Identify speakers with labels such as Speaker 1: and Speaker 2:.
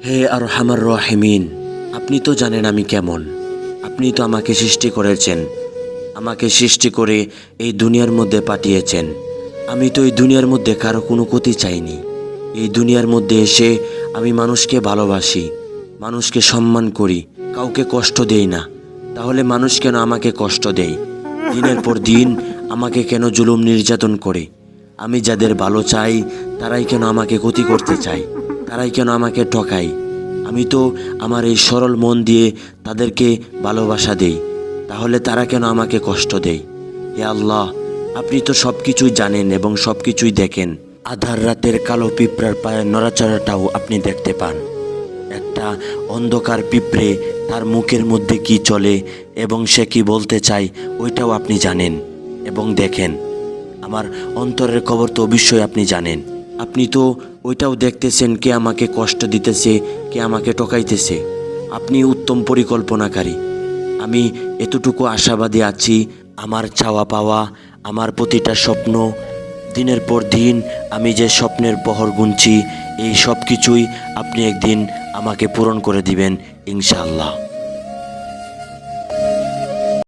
Speaker 1: হে আরহামার রাহিমিন, আপনি তো জানেন আমি কেমন। আপনি তো আমাকে সৃষ্টি করেছেন, আমাকে সৃষ্টি করে এই দুনিয়ার মধ্যে পাঠিয়েছেন। আমি তো এই দুনিয়ার মধ্যে কারো কোনো ক্ষতি চাইনি। এই দুনিয়ার মধ্যে এসে আমি মানুষকে ভালোবাসি, মানুষকে সম্মান করি, কাউকে কষ্ট দেই না। তাহলে মানুষ কেন আমাকে কষ্ট দেয়? দিনের পর দিন আমাকে কেন জুলুম নির্যাতন করে? আমি যাদের ভালো চাই তারাই কেন আমাকে ক্ষতি করতে চায়? তারাই কেন আমাকে ঠকায়? আমি তো আমার এই সরল মন দিয়ে তাদেরকে ভালোবাসা দেই, তাহলে তারা কেন আমাকে কষ্ট দেয়? হে আল্লাহ, আপনি তো সব কিছুই জানেন এবং সব কিছুই দেখেন। আধার রাতের কালো পিঁপড়ার পায়ের নড়াচড়াটাও আপনি দেখতে পান। একটা অন্ধকার পিঁপড়ে, তার মুখের মধ্যে কি চলে এবং সে কি বলতে চায় ওইটাও আপনি জানেন এবং দেখেন। আমার অন্তরের খবর তো অবশ্যই আপনি জানেন। আপনি তো ওইটাও দেখতেছেন কে আমাকে কষ্ট দিতেছে, কে আমাকে ঠকাইতেছে। আপনি উত্তম পরিকল্পনাকারী। আমি এতটুকু আশাবাদী আছি, আমার চাওয়া পাওয়া, আমার প্রতিটা স্বপ্ন, দিনের পর দিন আমি যে স্বপ্নের পহর গুনছি, এই সব কিছুই আপনি একদিন আমাকে পূরণ করে দিবেন ইনশাআল্লাহ।